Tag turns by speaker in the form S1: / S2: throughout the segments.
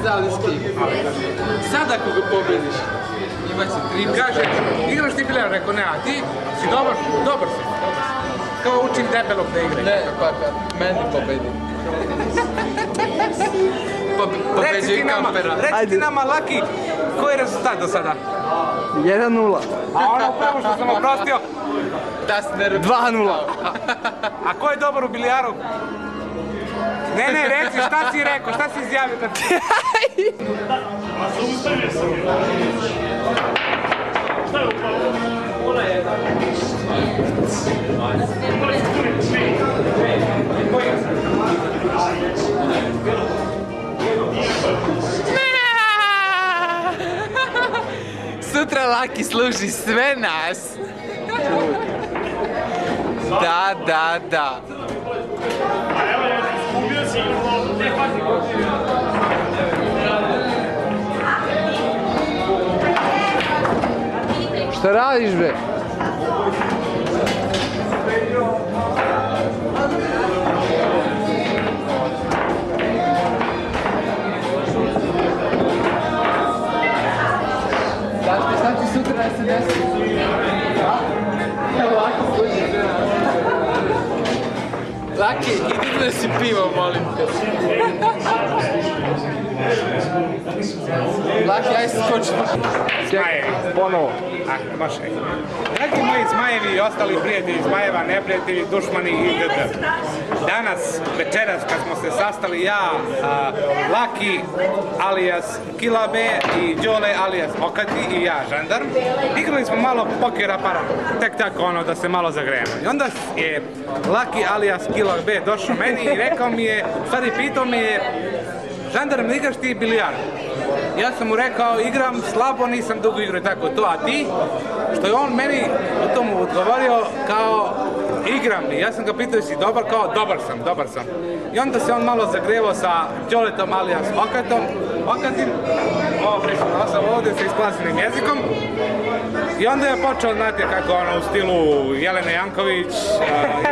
S1: Zalisky. Sad ako ga pobediš, imat će 3. Kaže, igraš ti biljar? Rekao, ne, a ti si dobar? Dobar si. Kao učim debelog da igra.
S2: Ne, pa meni pobedi. Pobeđuj kampera.
S3: Reci ti nama, Laki, koji je rezultat do sada?
S4: 1-0.
S3: A ono pravo što sam oprostio?
S4: 2-0.
S3: A ko je dobar u bilijaru? Ne, reci, šta si rekao, šta si izjavio?
S5: A zaustavio sam je. Šta je upravo? Ona je da...
S2: Sutra Laki služi sve nas. Da.
S5: A evo ja izgubio si igru, ne pazi ko si.
S4: Šta radiš, bre?
S2: Šta će sutra da se desi? Laki služi sve nas. Laki, idi da si pivo, molim te. Laki, aj skoči.
S3: Zmajevi.
S4: Ponovo.
S3: Baš je. Dragi moji zmajevi i ostali prijatelji zmajeva, neprijatelji, dušmani itd. Danas, večeras, kad smo se sastali ja, Laki alias Kilabe i Đole alias Okati i ja, Žandarm, igrali smo malo pokera para, tek tako ono da se malo zagrejemo. I onda je Laki alias Kilabe došao meni i rekao mi je, stvari pitao me je, Žandarm, igraš ti bilijar? Ja sam mu rekao, igram slabo, nisam dugo igrao i tako to, a ti? Što je on meni u tomu odgovorio kao, igram li. Ja sam ga pitao, jesi dobar? Kao, dobar sam. I onda se on malo zagrevao sa Đoletom alias Okatim, sam ovdje sa isklasenim jezikom. I onda je počeo, znate kako ono, u stilu Jelene Janković,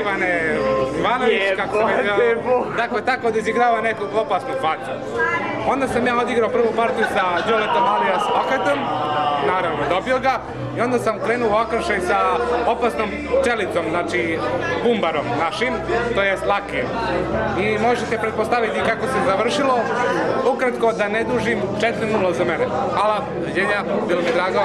S3: Ivane Ivanović, kako se već, tako da izigrava neku opasnu facu. Onda sam ja odigrao prvu partiju sa Đoletom alias Okatom, naravno dobio ga, i onda sam krenuo u okršaj sa opasnom čelicom, znači bumbarom našim, to jest Lakijem. I možete pretpostaviti kako se završilo, ukratko da ne dužim 4-0 za mene. Hvala, doviđenja, bilo mi drago.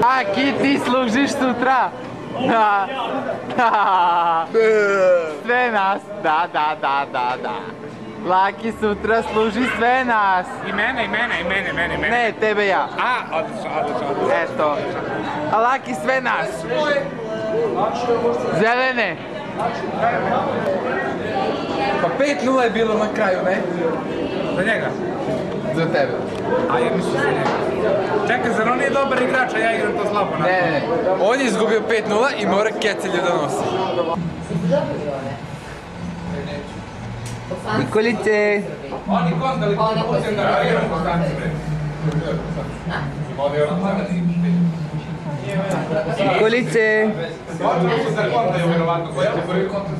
S2: Laki, ti služiš sutra. Sve nas, da. Laki sutra služi sve nas.
S3: I mene.
S2: Ne, tebe ja.
S3: Odlično.
S2: Eto. A Laki sve nas. Zelene. Pa 5-0 je bilo na kraju, ne?
S3: Za njega?
S2: Za tebe.
S3: A ja mislim za njega. Čekaj, zar on nije dobar igrač, a ja igram to slabo?
S2: Ne. On je izgubio 5-0 i mora kecelje da nosi. Nikolice.
S3: Oni kontali putem da reagiram po stanci, bre.
S2: Nikolice.
S3: Oni su za kontaju, vjerovatno, koji je prvi kontakt.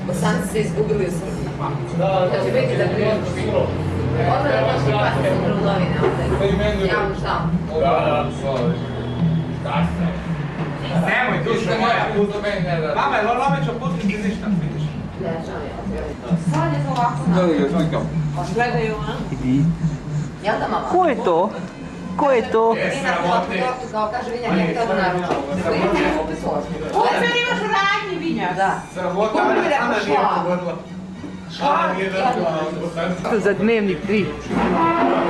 S6: Bosanci se izgubili u Srbiji. Da će biti da prilično. Odmah da možete pati sutra u novine, ovdje. Javno štampu.
S5: Da.
S3: Nemoj, duša moja. Mama, jel ono već opustiti ništa, vidiš?
S6: Sad je to ovako. Gledaju, a? Jel da, mama?
S4: Ko je to? Ko je to?
S6: Tortu, kao kaže Vinjak, nek to naručao.
S7: Opet imaš u radnji, Vinjak?
S6: Da.
S3: Sramota, Ana nije pogodila.
S4: Za dnevnik 3.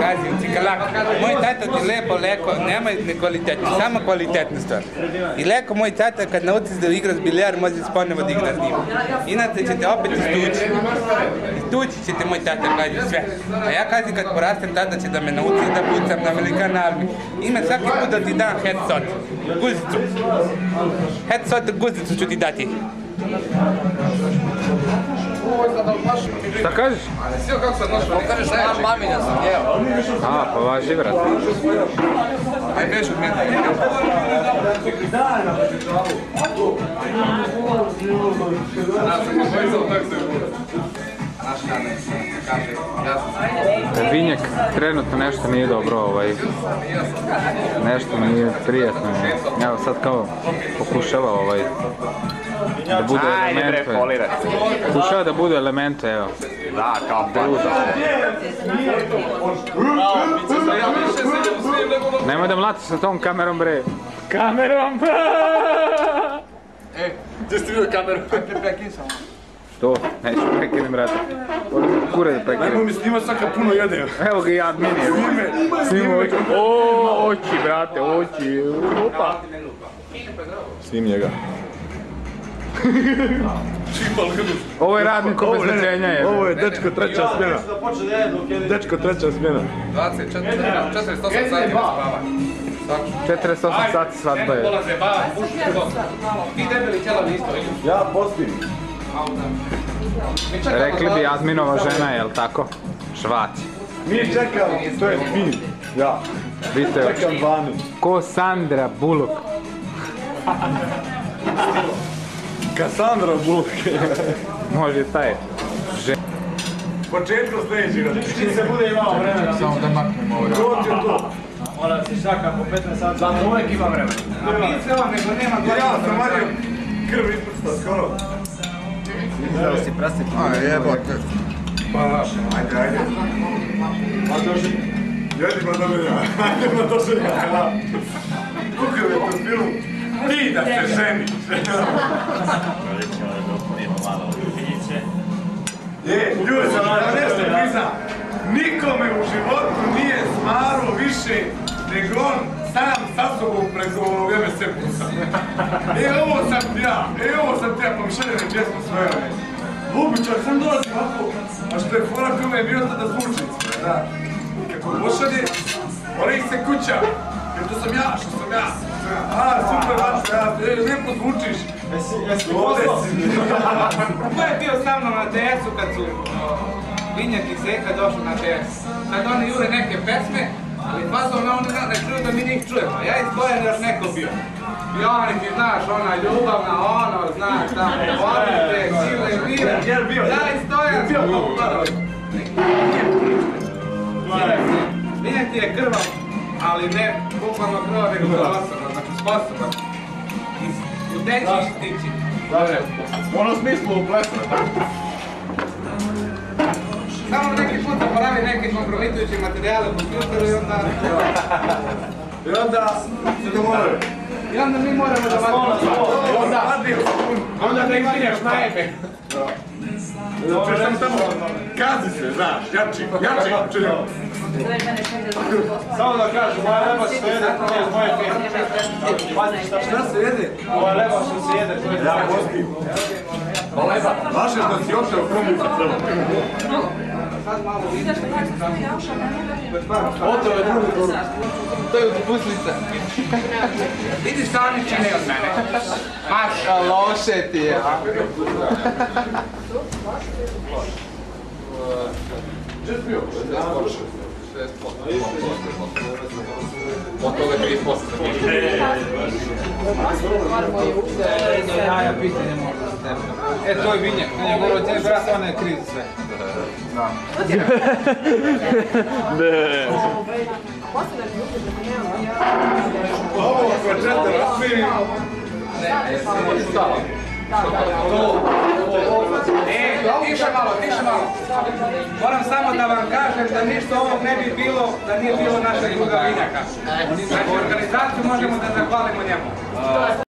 S3: Kazi, cikalak, moj tata ti lepo leko, nemoj nekvalitetno, samo kvalitetna stvar. I leko moj tata kad naučiš da igraš bilijar, može se ponovo da igra s njim. Inače ćete opet istući. Istući ćete moj tata, kaži sve. A ja kazi kad porastem, tata će da me nauči da pucam na velikan armi. Ima svaki put da ti dam headshot, guzicu. Headshot, guzicu ću ti dati.
S2: Šta kažeš?
S1: Sjeo kako sam nošao, ne kažeš najjače.
S2: Mami da sam jeo. A, pa važi, brate.
S1: Aj, beži od mene.
S2: Vinjak trenutno nešto nije dobro, nešto nije prijetno. Evo sad kao pokušava da bude elemente. Pokušava da bude elemente, evo.
S8: Da, kao bruza.
S2: Nemoj da mlati sa tom kamerom, bre.
S8: Kamerom! Gdje ste vidio kameru?
S1: Ajde, prekini samo.
S2: Što? Neću prekinem, brate. Kure da prekinem.
S8: Ajmo mi snima sad kad puno jede.
S2: Evo ga i admin je. Snima oči. Oči, brate, oči. Opa.
S8: Snim njega.
S2: Ovo je radnik obezbeđenja je.
S8: Ovo je dečko treća smjena. Dečko treća smjena.
S1: 48 sati bez spava.
S2: 48 sati svadba je.
S1: Dolaze, ti debeli ćelavi isto, vidiš?
S8: Ja postim.
S2: Rekli bi Azminova žena, jel tako? Švac.
S8: Mi čekamo, to je fin. Ja.
S2: Vidite,
S8: Čekam vani.
S2: ko Sandra Bullock.
S8: Kassandra Bullock.
S2: Može taj.
S8: Početko sljedećega. Čim se bude imao vremena.
S1: Samo da maknemo ovo.
S8: To ti je to.
S5: Mora se šaka po 15 sati.
S8: Zato uvijek ima vremena.
S1: Nije ovo, nego nema
S8: Ja sam vario krv ispušta skoro.
S4: Da si prasiti.
S8: A jebote. Ajde. Ma došli. Jedimo dobilja. Ajde ma došli. Kukav je to film. Ti da se ženiš. Ljudi, da nešto priznam. Nikome u životu nije smaro više nego on sam sa sobom preko MSC Plusa. Ovo sam ti ja, pa mi šaljene pjesmu svoje. Lubičar, sam dolazim ovako, a što je fora filma je bio tada zvučnic, da. I kako pošalje, ih se kuća, jer to sam ja, što sam ja. A, super, vače, ja, lijepo zvučiš. Ovdje si.
S1: Ko je bio sa mnom na TS-u kad su Vinjak i Seka došli na TS? Kad oni jure neke pesme, ali fazom oni ne čuju da mi njih čujemo. Ja izgledam još neko bio. Bionik i znaš, ona ljubavna, ono, znaš, tamo, volite, sile i vire. Ja izgledam sam upadao. Vinjak ti je krvav, ali ne bukvalno krvav, nego sposoban, znači sposoban. Uteći i stići.
S8: Dobre, u onom smislu u plesu.
S1: Samo neki put zaboravi neke kompromitujuće materijale u kompjuteru i onda...
S8: I onda se domovore.
S1: I onda mi moramo da vadimo.
S8: Onda ne ispinjaš najebe. Znači sam tamo, kazi se, znaš, jači, čujem. Samo da kažem, moja leba što jede, to je moje pjesme. Šta se jede? Moja leba što se jede, to je moje pjesme. Vaše što si ošao u komu sa prvom. Oto je drugi koru.
S2: To je puslica.
S1: Vidi šta oni čine od mene. Maš.
S2: Loše ti je.
S1: Od toga 30%.
S2: Ja pitanje možda s tebe. To je Vinjak. Vinjak govorio ti je brat, ona je kriz sve.
S8: Ovo ako čete razmirim.
S1: Tiše malo. Moram samo da vam kažem da ništa ovog ne bi bilo da nije bilo našeg druga Vinjaka. Znači, organizaciju možemo da zahvalimo njemu.